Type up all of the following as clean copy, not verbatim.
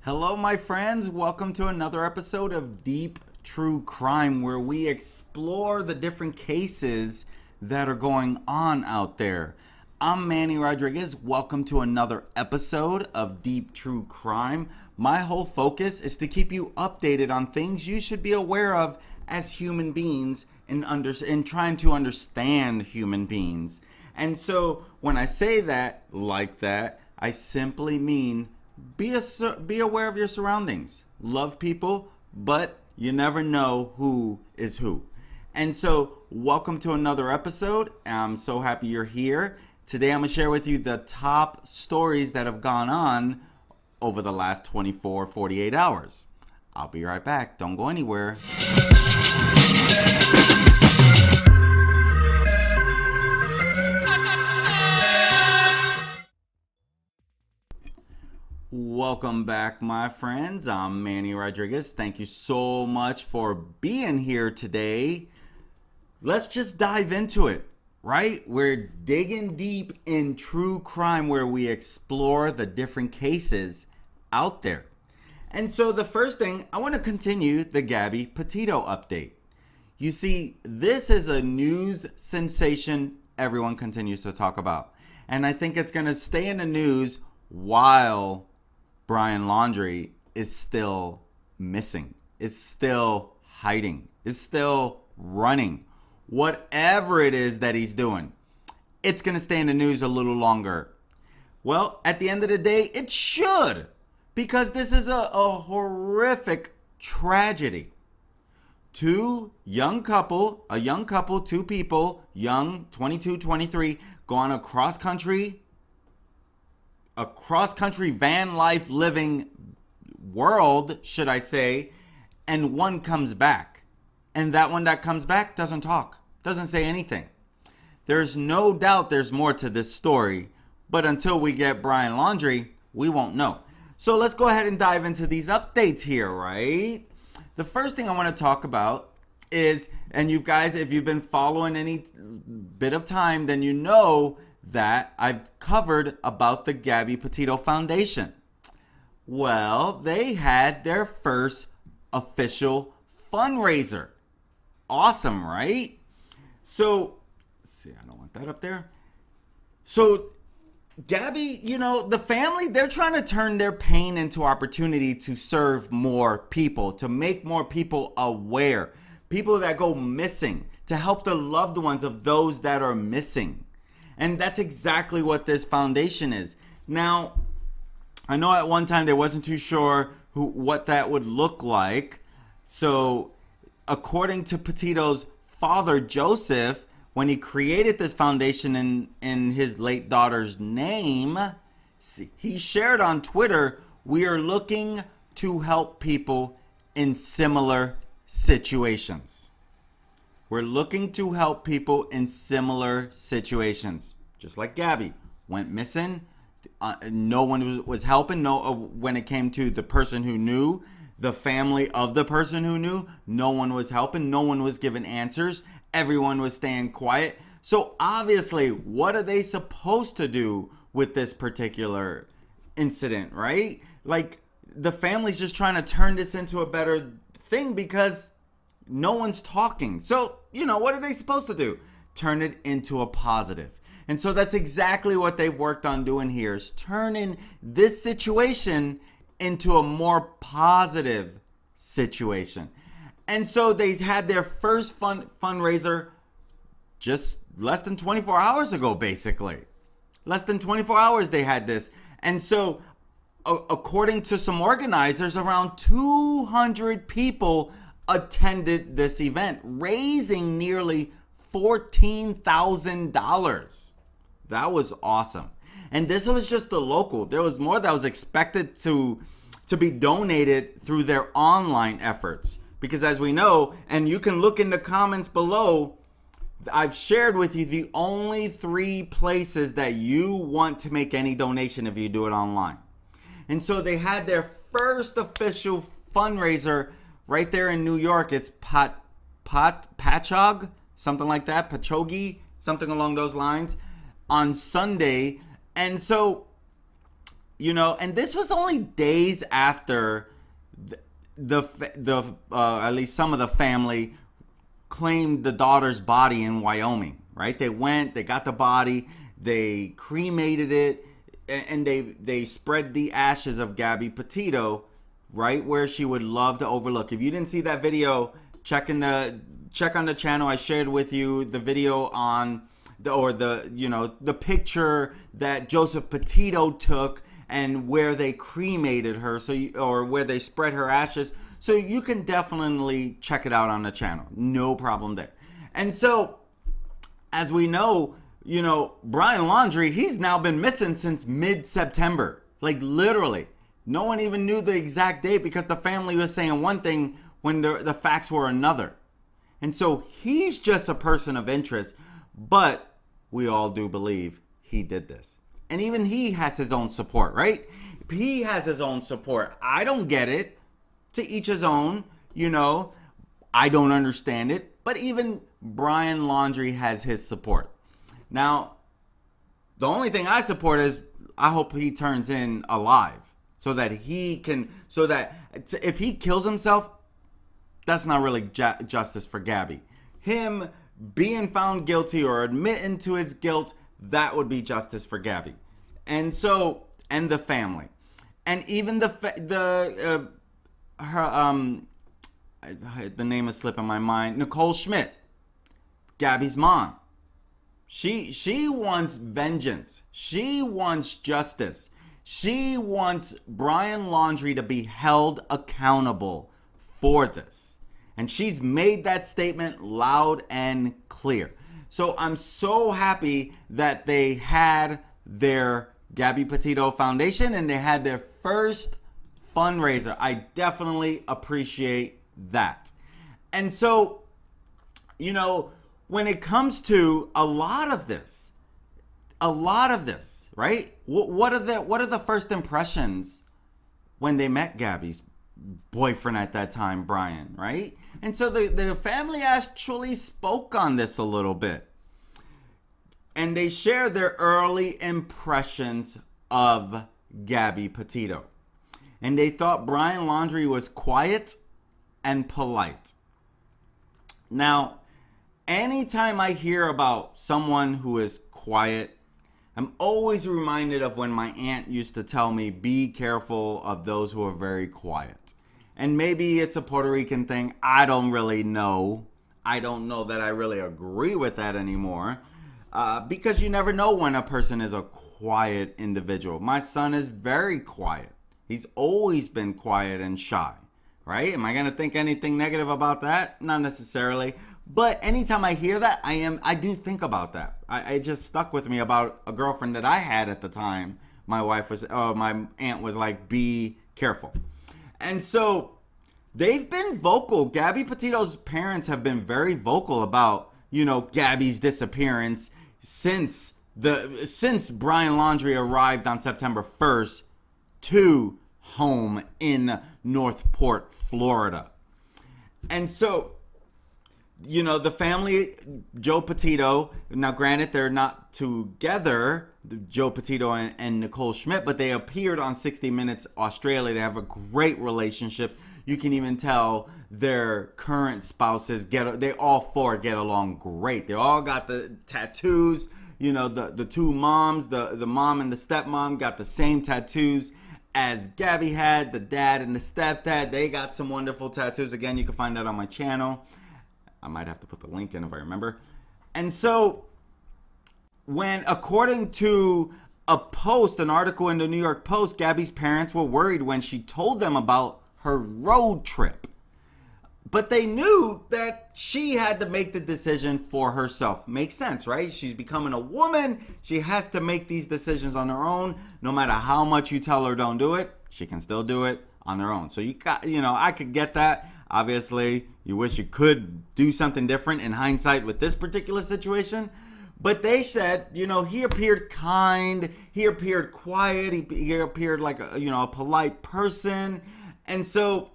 Hello, my friends. Welcome to another episode of Deep True Crime, where we explore the different cases that are going on out there. I'm Manny Rodriguez. Welcome to another episode of Deep True Crime. My whole focus is to keep you updated on things you should be aware of as human beings and trying to understand human beings. And so when I say that like that, I simply mean be aware of your surroundings. Love people, but you never know who is who. And so welcome to another episode. I'm so happy you're here. Today I'm going to share with you the top stories that have gone on over the last 48 hours. I'll be right back. Don't go anywhere. Welcome back, my friends. I'm Manny Rodriguez. Thank you so much for being here today. Let's just dive into it, right? We're digging deep in true crime where we explore the different cases out there. And so the first thing, I want to continue the Gabby Petito update. You see, this is a news sensation everyone continues to talk about. And I think it's going to stay in the news while Brian Laundrie is still missing, is still hiding, is still running. Whatever it is that he's doing, it's going to stay in the news a little longer. Well, at the end of the day, it should, because this is a horrific tragedy. A young couple, two people, young, 22, 23, go on a cross-country van life living world, should I say, and one comes back. And that one that comes back doesn't talk, doesn't say anything. There's no doubt there's more to this story, but until we get Brian Laundrie, we won't know. So let's go ahead and dive into these updates here, right? The first thing I want to talk about is, and you guys, if you've been following any bit of time, then you know that I've covered about the Gabby Petito Foundation. Well, they had their first official fundraiser. Awesome, right? So, let's see, I don't want that up there. So, Gabby, the family, they're trying to turn their pain into opportunity to serve more people, to make more people aware. People that go missing, to help the loved ones of those that are missing. And that's exactly what this foundation is. Now, I know at one time they wasn't too sure what that would look like. So, according to Petito's father, Joseph, when he created this foundation in his late daughter's name, he shared on Twitter, "We are looking to help people in similar situations." We're looking to help people in similar situations. Just like Gabby went missing. No one was helping. When it came to the person who knew, the family of the person who knew, no one was helping. No one was giving answers. Everyone was staying quiet. So obviously, what are they supposed to do with this particular incident, right? Like, the family's just trying to turn this into a better thing because no one's talking. So, what are they supposed to do? Turn it into a positive. And so that's exactly what they've worked on doing here, is turning this situation into a more positive situation. And so they had their first fundraiser just less than 24 hours ago, basically. Less than 24 hours they had this. And so according to some organizers, around 200 people attended this event, raising nearly $14,000. That was awesome. And this was just the local. There was more that was expected to be donated through their online efforts. Because as we know, and you can look in the comments below, I've shared with you the only 3 places that you want to make any donation if you do it online. And so they had their first official fundraiser right there in New York. It's Patchogue, something like that, Pachogi, something along those lines, on Sunday. And so and this was only days after at least some of the family claimed the daughter's body in Wyoming, right? They went, they got the body, they cremated it, and they spread the ashes of Gabby Petito right where she would love to overlook. If you didn't see that video, check on the channel. I shared with you the video on the picture that Joseph Petito took and where they cremated her, or where they spread her ashes. So you can definitely check it out on the channel. No problem there. And so, as we know, Brian Laundrie, he's now been missing since mid-September. Like, literally. No one even knew the exact date because the family was saying one thing when the facts were another. And so he's just a person of interest, but we all do believe he did this. And even he has his own support, right? He has his own support. I don't get it. To each his own, I don't understand it. But even Brian Laundrie has his support. Now, the only thing I support is I hope he turns in alive so that if he kills himself, that's not really justice for Gabby. Him being found guilty or admitting to his guilt, that would be justice for Gabby. And the family. And even the name is slipping my mind, Nicole Schmidt, Gabby's mom. She wants vengeance. She wants justice. She wants Brian Laundrie to be held accountable for this. And she's made that statement loud and clear. So I'm so happy that they had their Gabby Petito Foundation and they had their first fundraiser. I definitely appreciate that. And so, when it comes to a lot of this, right? What are the first impressions when they met Gabby's boyfriend at that time, Brian, right? And so the family actually spoke on this a little bit. And they shared their early impressions of Gabby Petito. And they thought Brian Laundrie was quiet and polite. Now, anytime I hear about someone who is quiet, I'm always reminded of when my aunt used to tell me, be careful of those who are very quiet. And maybe it's a Puerto Rican thing. I don't really know. I don't know that I really agree with that anymore. Because you never know when a person is a quiet individual. My son is very quiet. He's always been quiet and shy, right? Am I going to think anything negative about that? Not necessarily. But anytime I hear that, I do think about that. It just stuck with me about a girlfriend that I had at the time. My aunt was like, be careful. And so they've been vocal. Gabby Petito's parents have been very vocal about, Gabby's disappearance since Brian Laundrie arrived on September 1st to home in Northport, Florida. And so, the family, Joe Petito, now granted they're not together, Joe Petito and Nicole Schmidt, but they appeared on 60 Minutes Australia. They have a great relationship. You can even tell their current spouses they all four get along great. They all got the tattoos. The two moms, the mom and the stepmom got the same tattoos as Gabby had. The dad and the stepdad, they got some wonderful tattoos. Again, you can find that on my channel. I might have to put the link in if I remember. And so, according to an article in the New York Post, Gabby's parents were worried when she told them about her road trip. But they knew that she had to make the decision for herself. Makes sense, right? She's becoming a woman. She has to make these decisions on her own. No matter how much you tell her don't do it, she can still do it on her own. So I could get that. Obviously, you wish you could do something different in hindsight with this particular situation. But they said, he appeared kind. He appeared quiet. He appeared like a polite person. And so,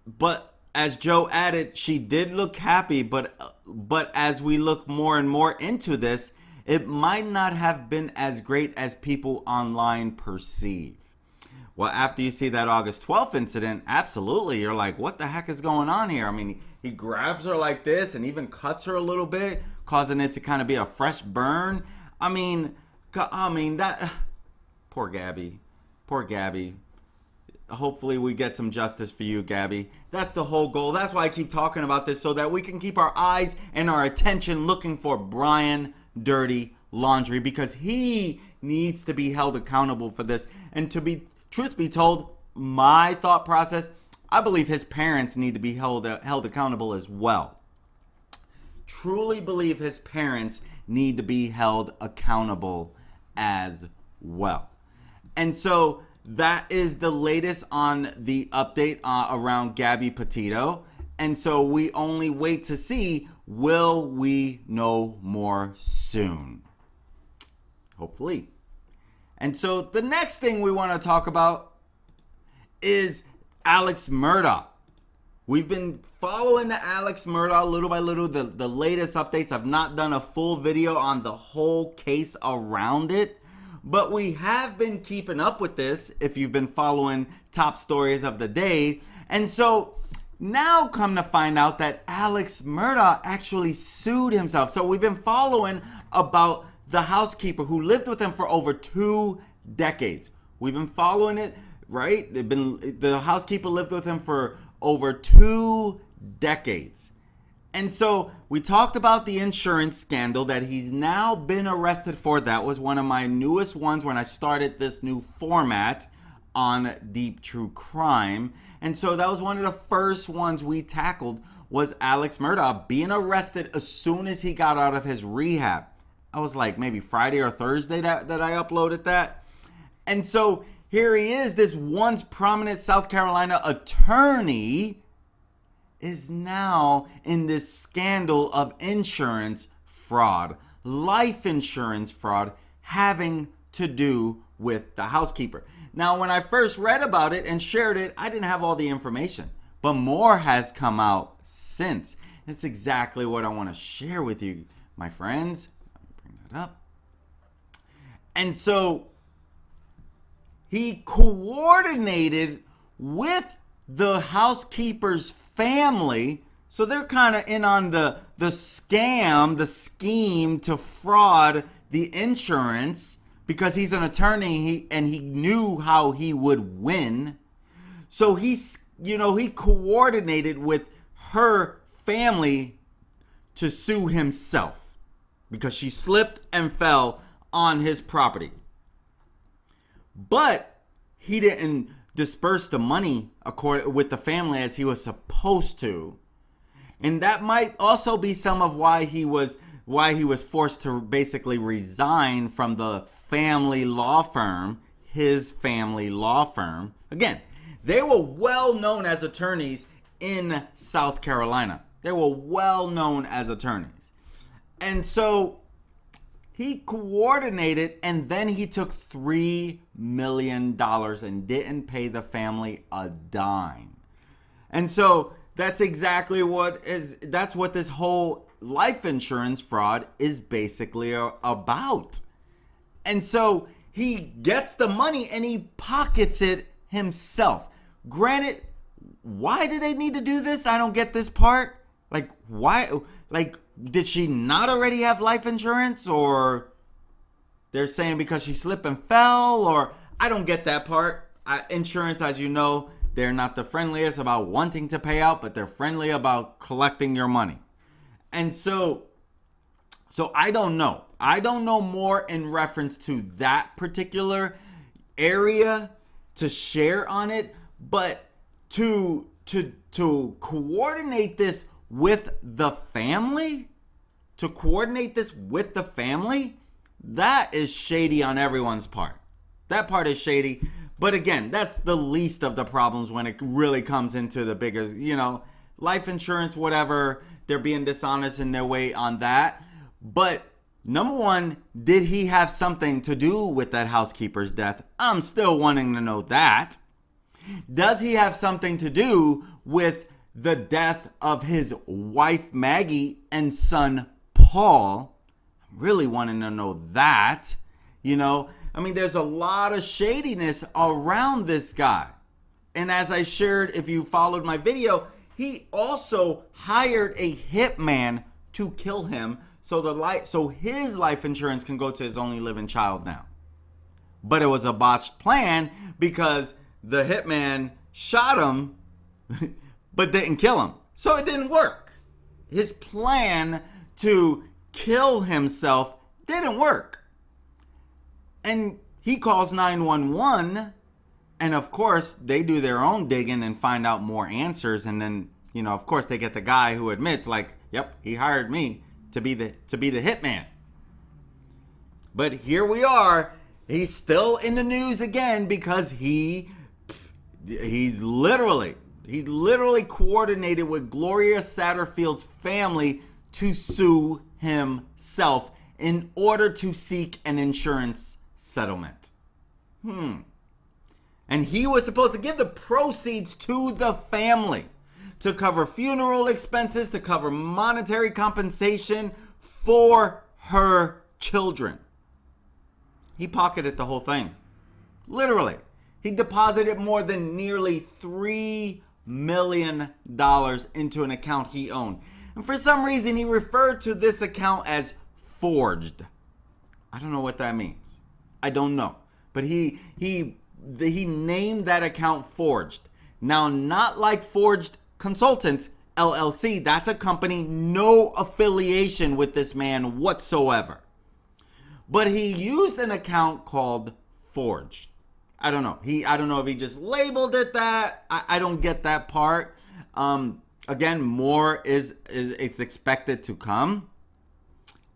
but as Joe added, she did look happy. But as we look more and more into this, it might not have been as great as people online perceive. Well, after you see that August 12th incident, absolutely, you're like, what the heck is going on here? I mean, he grabs her like this and even cuts her a little bit, causing it to kind of be a fresh burn. I mean, that poor Gabby. Poor Gabby. Hopefully we get some justice for you, Gabby. That's the whole goal. That's why I keep talking about this, so that we can keep our eyes and our attention looking for Brian Dirty Laundrie, because he needs to be held accountable for this. And truth be told, my thought process, I believe his parents need to be held accountable as well. Truly believe his parents need to be held accountable as well. And so that is the latest on the update around Gabby Petito. And so we only wait to see, will we know more soon? Hopefully. And so the next thing we want to talk about is Alex Murdaugh. We've been following the Alex Murdaugh little by little, the latest updates. I've not done a full video on the whole case around it, but we have been keeping up with this if you've been following top stories of the day. And so now come to find out that Alex Murdaugh actually sued himself. So we've been following about the housekeeper who lived with him for over 2 decades. We've been following it, right? The housekeeper lived with him for over 2 decades. And so we talked about the insurance scandal that he's now been arrested for. That was one of my newest ones when I started this new format on Deep True Crime. And so that was one of the first ones we tackled, was Alex Murdaugh being arrested as soon as he got out of his rehab. I was like maybe Friday or Thursday that I uploaded that. And so here he is, this once prominent South Carolina attorney is now in this scandal of insurance fraud, life insurance fraud, having to do with the housekeeper. Now, when I first read about it and shared it, I didn't have all the information, but more has come out since. That's exactly what I want to share with you, my friends. Let me bring that up. And so he coordinated with the housekeeper's family. So they're kind of in on the scam, the scheme to fraud the insurance, because he's an attorney and he knew how he would win. So he coordinated with her family to sue himself because she slipped and fell on his property. But he didn't disperse the money with the family as he was supposed to. And that might also be some of why he was forced to basically resign from the family law firm, his family law firm. Again, they were well known as attorneys in South Carolina. They were well known as attorneys. And so he coordinated, and then he took $3 million and didn't pay the family a dime. And so that's exactly what this whole life insurance fraud is basically about. And so he gets the money and he pockets it himself. Granted, why do they need to do this? I don't get this part. Like, why? Like, did she not already have life insurance? Or they're saying because she slipped and fell? Or I don't get that part. Insurance, as you know, they're not the friendliest about wanting to pay out, but they're friendly about collecting your money. And so I don't know. I don't know more in reference to that particular area to share on it, but to coordinate this with the family, that is shady on everyone's part. That part is shady. But again, that's the least of the problems when it really comes into the bigger, life insurance, whatever. They're being dishonest in their way on that. But number one, did he have something to do with that housekeeper's death? I'm still wanting to know that. Does he have something to do with the death of his wife, Maggie, and son, Paul? I'm Really wanting to know that, you know. I mean, there's a lot of shadiness around this guy. And as I shared, if you followed my video, he also hired a hitman to kill him so his life insurance can go to his only living child now. But it was a botched plan because the hitman shot him but didn't kill him. So it didn't work. His plan to kill himself didn't work. And he calls 911, and of course they do their own digging and find out more answers, and then, you know, of course they get the guy who admits, like, yep, he hired me to be the hitman. But here we are. He's still in the news again because he's literally coordinated with Gloria Satterfield's family to sue himself in order to seek an insurance settlement. And he was supposed to give the proceeds to the family to cover funeral expenses, to cover monetary compensation for her children. He pocketed the whole thing. Literally. He deposited more than nearly $3 million into an account he owned. And for some reason, he referred to this account as forged. I don't know what that means. I don't know. But he named that account Forged. Now, not like Forged Consultants, LLC. That's a company, no affiliation with this man whatsoever. But he used an account called Forged. I don't know. I don't know if he just labeled it that. I don't get that part. Again, more is expected to come.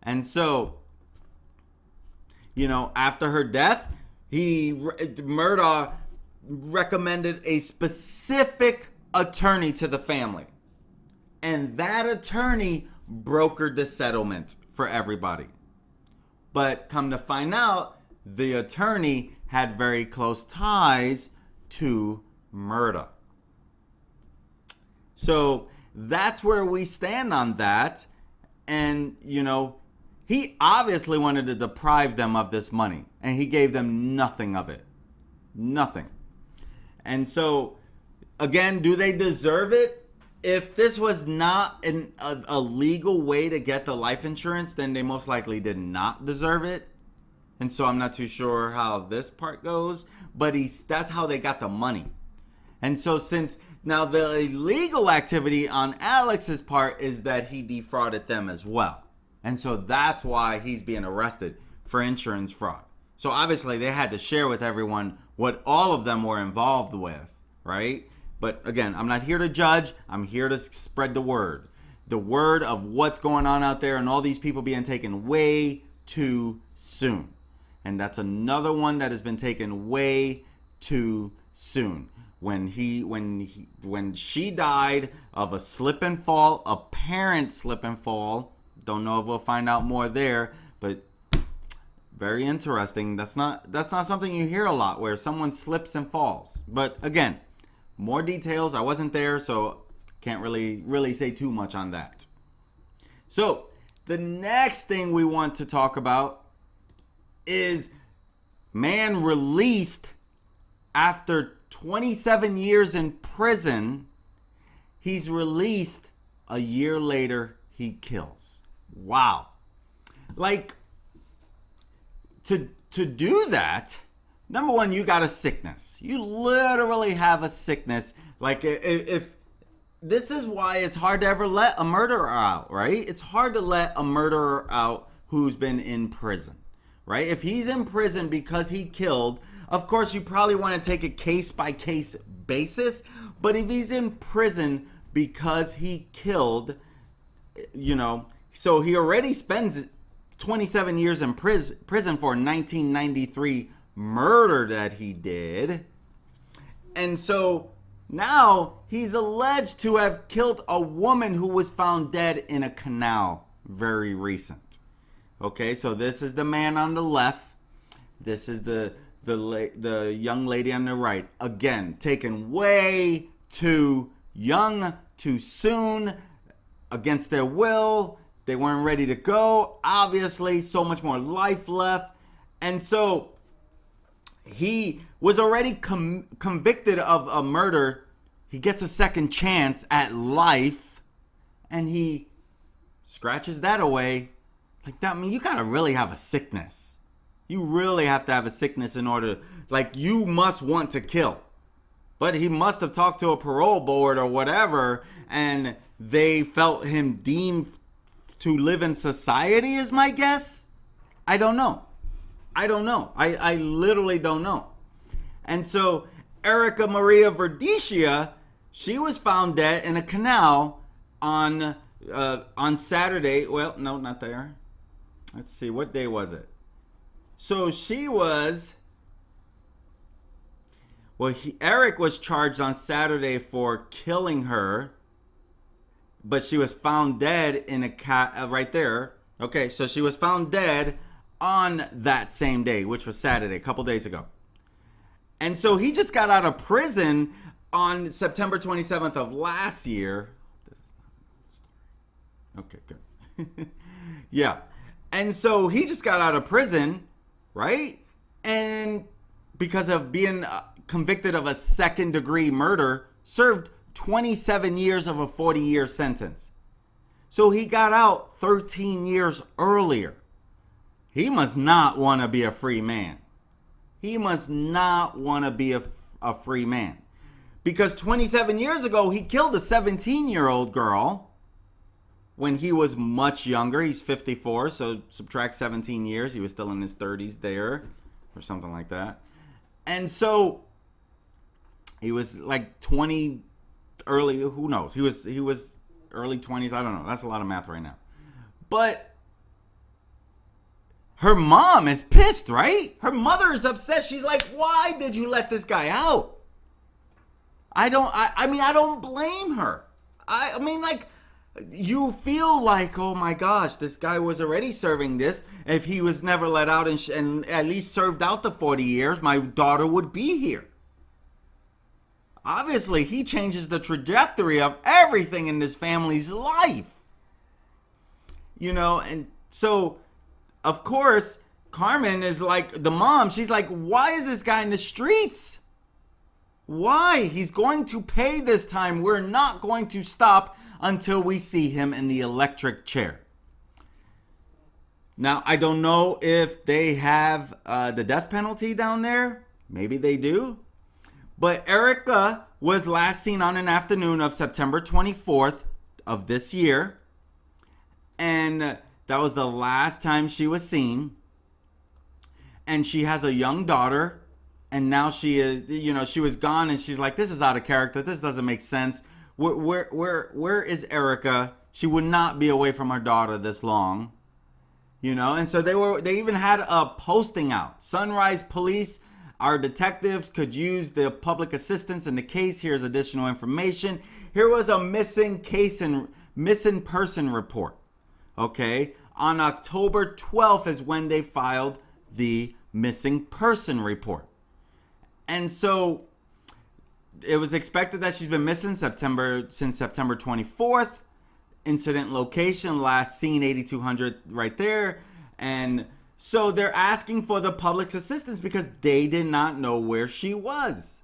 And so, you know, after her death, Murdaugh recommended a specific attorney to the family. And that attorney brokered the settlement for everybody. But come to find out, the attorney had very close ties to Murdaugh. So that's where we stand on that. And, you know, he obviously wanted to deprive them of this money. And he gave them nothing of it. Nothing. And so, again, do they deserve it? If this was not a legal way to get the life insurance, then they most likely did not deserve it. And so I'm not too sure how this part goes. But that's how they got the money. And so since now the illegal activity on Alex's part is that he defrauded them as well. And so that's why he's being arrested for insurance fraud. So obviously they had to share with everyone what all of them were involved with, right? But again, I'm not here to judge. I'm here to spread the word. The word of what's going on out there and all these people being taken way too soon. And that's another one that has been taken way too soon. When she died of a slip and fall, apparent slip and fall. Don't know if we'll find out more there, but very interesting. That's not something you hear a lot, where someone slips and falls. But again, more details. I wasn't there, so can't really say too much on that. So the next thing we want to talk about is man released after 27 years in prison. He's released a year later. He kills. Wow. Like, to do that, number one, you got a sickness. You literally have a sickness. Like, if this is why it's hard to ever let a murderer out, right? It's hard to let a murderer out who's been in prison, right? If he's in prison because he killed, of course, you probably want to take a case-by-case basis. But if he's in prison because he killed, you know, so he already spends 27 years in prison for 1993 murder that he did. And so now he's alleged to have killed a woman who was found dead in a canal very recent. Okay, so this is the man on the left. This is the young lady on the right. Again, taken way too young, too soon, against their will. They weren't ready to go. Obviously, so much more life left. And so he was already convicted of a murder. He gets a second chance at life, and he scratches that away. Like that, I mean, you gotta really have a sickness. You really have to have a sickness in order, like, you must want to kill. But he must have talked to a parole board or whatever, and they felt him deemed to live in society, is my guess. I don't know. I literally don't know. And so Erica Maria Verdicia, she was found dead in a canal on Saturday. Well, no, not there. Let's see, what day was it? So she was, well, Eric was charged on Saturday for killing her, but she was found dead in a right there. Okay, so she was found dead on that same day, which was Saturday, a couple days ago. And so he just got out of prison on September 27th of last year. Okay, good. Yeah. And so he just got out of prison, right? And because of being convicted of a second-degree murder, served 27 years of a 40-year sentence. So he got out 13 years earlier. He must not want to be a free man. He must not want to be a free man. Because 27 years ago, he killed a 17-year-old girl when he was much younger. He's 54, so subtract 17 years. He was still in his 30s there, or something like that. And so he was like 20, early, who knows? He was early 20s. I don't know. That's a lot of math right now. But her mom is pissed, right? Her mother is upset. She's like, why did you let this guy out? I don't blame her. I mean, like, you feel like, oh my gosh, this guy was already serving this. If he was never let out and at least served out the 40 years, my daughter would be here. Obviously, he changes the trajectory of everything in this family's life. You know, and so, of course, Carmen is like, the mom, she's like, why is this guy in the streets? Why? He's going to pay this time. We're not going to stop until we see him in the electric chair. Now, I don't know if they have the death penalty down there. Maybe they do. But Erica was last seen on an afternoon of September 24th of this year. And that was the last time she was seen. And she has a young daughter. And now she is, you know, she was gone and she's like, this is out of character. This doesn't make sense. Where is Erica? She would not be away from her daughter this long. You know, and so they even had a posting out. Sunrise Police, our detectives could use the public assistance in the case. Here's additional information. Here was a missing case and missing person report. Okay. On October 12th is when they filed the missing person report. And so it was expected that she's been missing since September 24th. Incident location, last seen 8200 right there. And so they're asking for the public's assistance because they did not know where she was.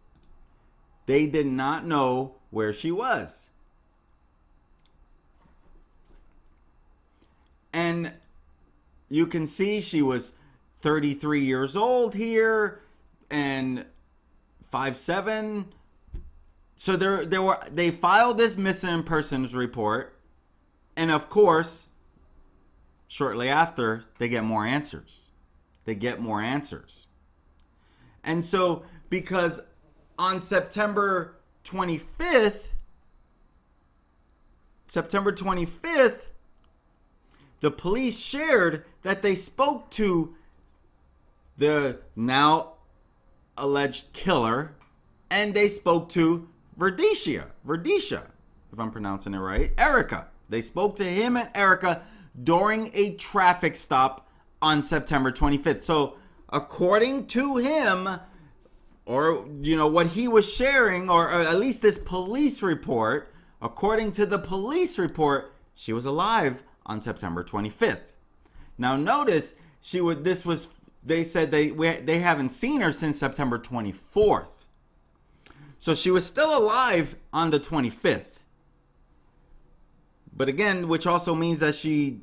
They did not know where she was. And you can see she was 33 years old here and 5'7". So they filed this missing persons report, and of course, shortly after, they get more answers. And so, because on September 25th, the police shared that they spoke to the now alleged killer, and they spoke to Verdicia, if I'm pronouncing it right, Erica. They spoke to him and Erica during a traffic stop on September 25th. So according to him, or you know what he was sharing, or at least this police report, according to the police report, she was alive on September 25th. Now notice they said they haven't seen her since September 24th. So she was still alive on the 25th. But again, which also means that she,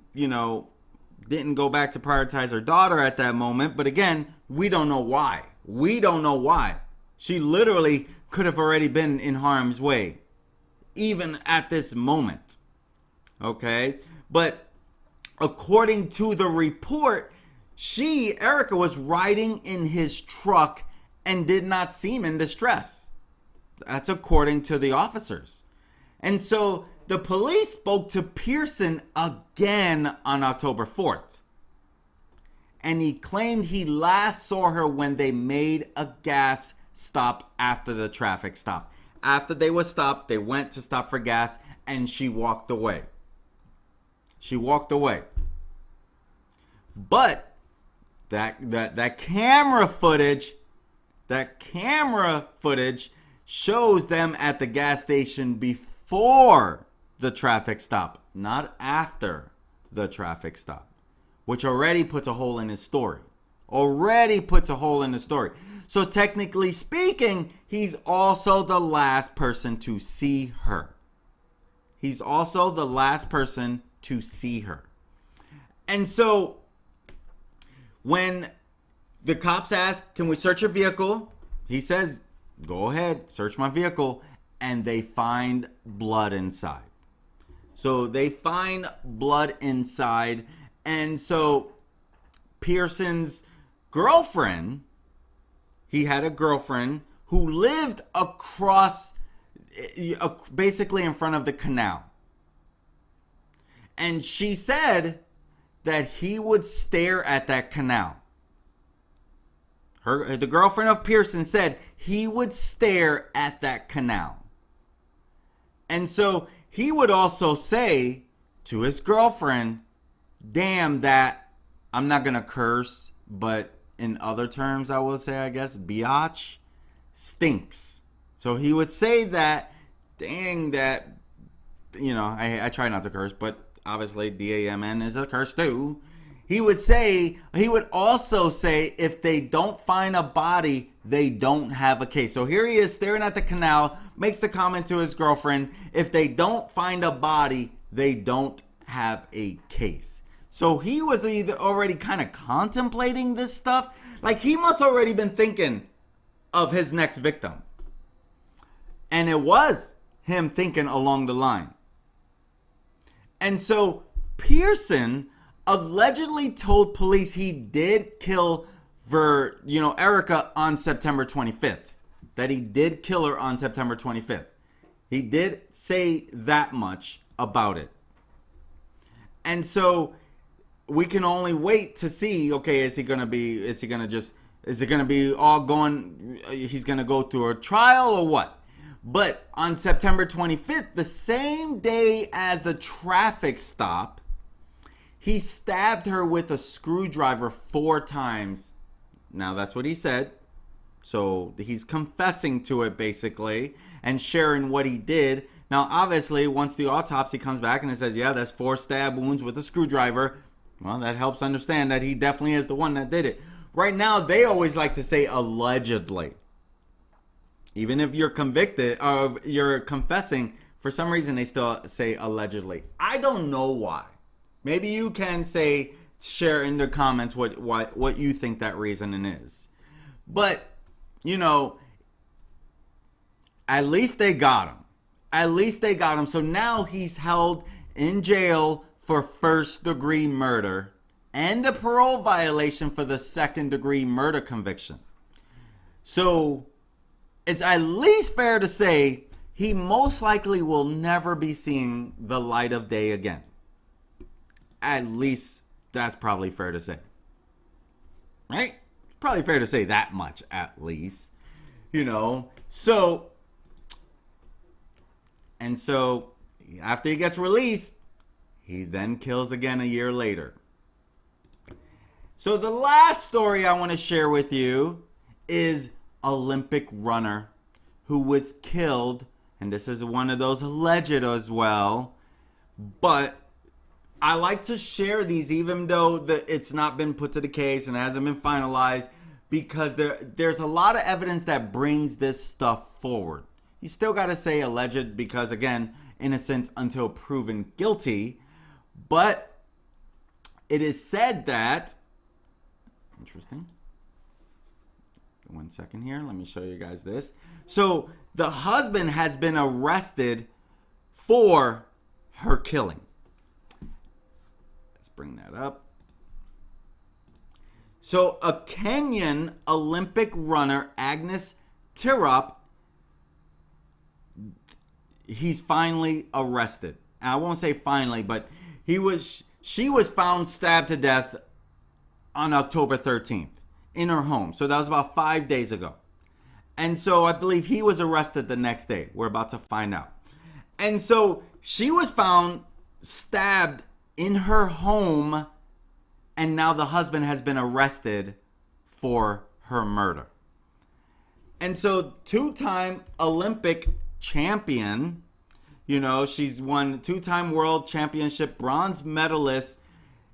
didn't go back to prioritize her daughter at that moment. But again, we don't know why. We don't know why. She literally could have already been in harm's way, even at this moment. Okay? But according to the report, Erica, was riding in his truck and did not seem in distress. That's according to the officers. And so the police spoke to Pearson again on October 4th. And he claimed he last saw her when they made a gas stop after the traffic stop. After they were stopped, they went to stop for gas and she walked away. She walked away. But that camera footage shows them at the gas station before the traffic stop, not after the traffic stop, which already puts a hole in his story. So technically speaking, he's also the last person to see her. And so when the cops ask, can we search your vehicle? He says, go ahead, search my vehicle. And they find blood inside. And so Pearson's girlfriend, he had a girlfriend who lived across, basically in front of the canal. And she said that he would stare at that canal. The girlfriend of Pearson said he would stare at that canal. And so he would also say to his girlfriend, damn, that, I'm not going to curse, but in other terms, I will say, I guess, biatch stinks. So he would say that, dang, that, I try not to curse, but obviously DAMN is a curse too. He would also say, if they don't find a body, they don't have a case. So here he is staring at the canal, makes the comment to his girlfriend, if they don't find a body, they don't have a case. So he was either already kind of contemplating this stuff. Like, he must already been thinking of his next victim. And it was him thinking along the line. And so Pearson allegedly told police he did kill Erica on September 25th. That he did kill her on September 25th. He did say that much about it. And so we can only wait to see, okay, is it going to be all going, he's going to go through a trial or what? But on September 25th, the same day as the traffic stop, he stabbed her with a screwdriver 4 times. Now, that's what he said. So he's confessing to it, basically, and sharing what he did. Now, obviously, once the autopsy comes back and it says, yeah, that's 4 stab wounds with a screwdriver, well, that helps understand that he definitely is the one that did it. Right now, they always like to say allegedly. Even if you're convicted or you're confessing, for some reason they still say allegedly. I don't know why. Maybe you can share in the comments what you think that reasoning is. But, at least they got him. So now he's held in jail for first-degree murder and a parole violation for the second-degree murder conviction. So it's at least fair to say he most likely will never be seeing the light of day again. At least that's probably fair to say. Right? Probably fair to say that much, at least. So after he gets released, he then kills again a year later. So the last story I want to share with you is Olympic runner who was killed, and this is one of those alleged as well, but I like to share these even though it's not been put to the case and hasn't been finalized, because there's a lot of evidence that brings this stuff forward. You still got to say alleged because, again, innocent until proven guilty. But it is said that, interesting. 1 second here. Let me show you guys this. So the husband has been arrested for her killing. Let's bring that up. So a Kenyan Olympic runner, Agnes Tirop, he's finally arrested. I won't say finally, but she was found stabbed to death on October 13th in her home. So that was about 5 days ago. And so I believe he was arrested the next day. We're about to find out. And so she was found stabbed in her home, and now the husband has been arrested for her murder. And so two-time Olympic champion, you know, she's won two-time world championship bronze medalist.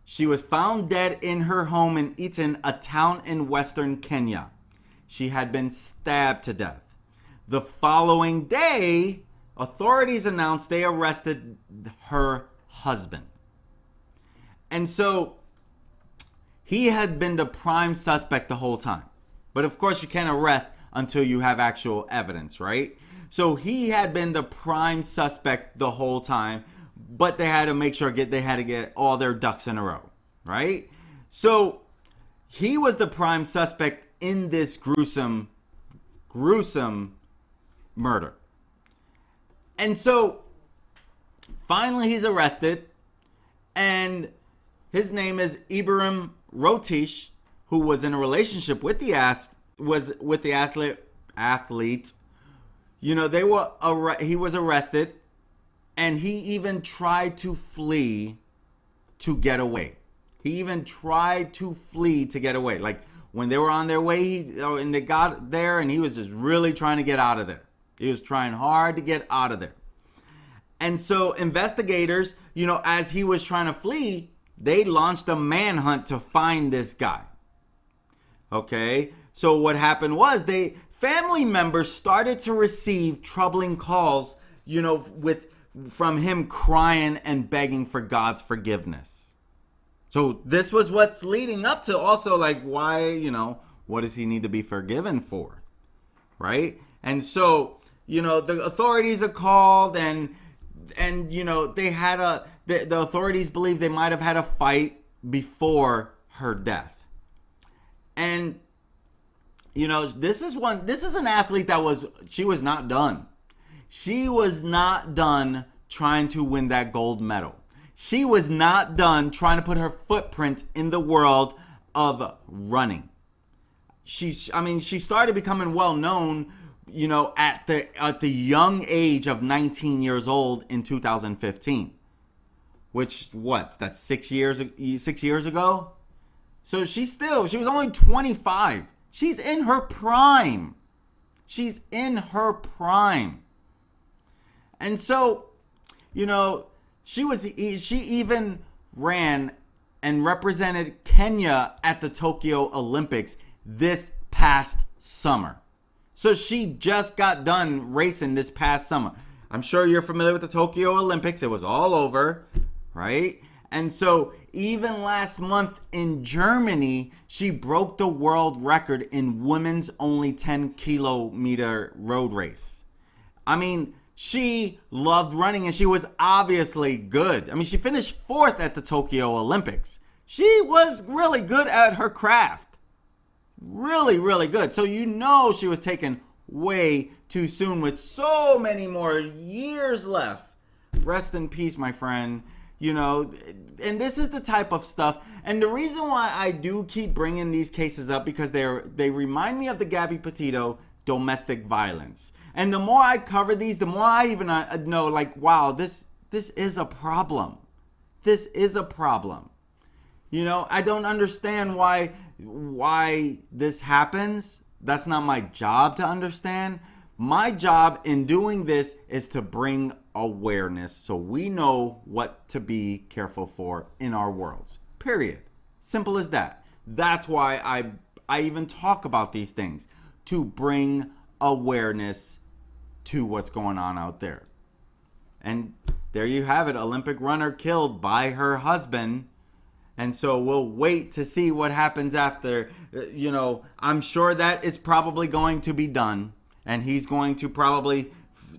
She was found dead in her home in Eton, a town in western Kenya. She had been stabbed to death. The following day, authorities announced they arrested her husband. And so he had been the prime suspect the whole time. But of course, you can't arrest until you have actual evidence, right? So he had been the prime suspect the whole time, but they had to make sure they had to get all their ducks in a row, right? So he was the prime suspect in this gruesome murder. And so finally he's arrested, and his name is Ibrahim Rotish, who was in a relationship with the athlete. You know, he was arrested, and he even tried to flee to get away. Like when they were on their way, and they got there, and he was just really trying to get out of there. He was trying hard to get out of there. And so investigators, you know, as he was trying to flee, they launched a manhunt to find this guy. Okay, so what happened was family members started to receive troubling calls, you know, from him crying and begging for God's forgiveness. So this was what's leading up to also, like, why, you know, what does he need to be forgiven for, right? And so, you know, the authorities are called, and you know, the authorities believe they might have had a fight before her death. And you know, this is an athlete she was not done. She was not done trying to win that gold medal. She was not done trying to put her footprint in the world of running. She started becoming well known, you know, at the young age of 19 years old in 2015. That's 6 years ago? So she was only 25. She's in her prime. And so, you know, she even ran and represented Kenya at the Tokyo Olympics this past summer. So she just got done racing this past summer. I'm sure you're familiar with the Tokyo Olympics. It was all over, right? And so even last month in Germany, she broke the world record in women's only 10-kilometer road race. I mean, she loved running, and she was obviously good. I mean, she finished 4th at the Tokyo Olympics. She was really good at her craft. Really, really good. So you know she was taken way too soon with so many more years left. Rest in peace, my friend. You know, and this is the type of stuff. And the reason why I do keep bringing these cases up, because they remind me of the Gabby Petito domestic violence. And the more I cover these, the more I even know, like, wow, this is a problem. This is a problem. You know, I don't understand why this happens. That's not my job to understand. My job in doing this is to bring awareness so we know what to be careful for in our worlds. Period. Simple as that. That's why I even talk about these things, to bring awareness to what's going on out there. And there you have it, Olympic runner killed by her husband. And so we'll wait to see what happens after. You know, I'm sure that is probably going to be done. And he's going to probably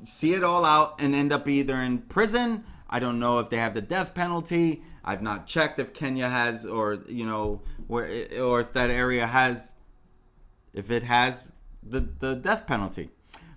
see it all out and end up either in prison. I don't know if they have the death penalty. I've not checked if Kenya has, or, you know, or if that area has, if it has the death penalty.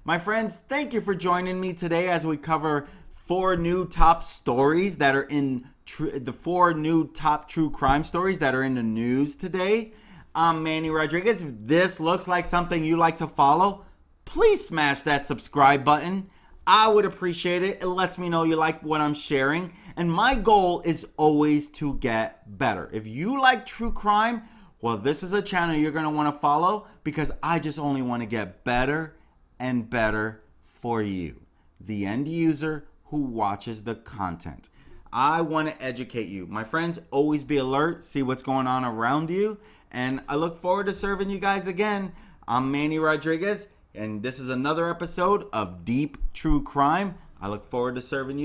My friends, thank you for joining me today as we cover 4 new top stories that are in the 4 new top true crime stories that are in the news today. I'm Manny Rodriguez. If this looks like something you like to follow, please smash that subscribe button. I would appreciate it. It lets me know you like what I'm sharing. And my goal is always to get better. If you like true crime, well, this is a channel you're going to want to follow, because I just only want to get better and better for you, the end user who watches the content. I want to educate you. My friends, always be alert, see what's going on around you, and I look forward to serving you guys again. I'm Manny Rodriguez, and this is another episode of Deep True Crime. I look forward to serving you.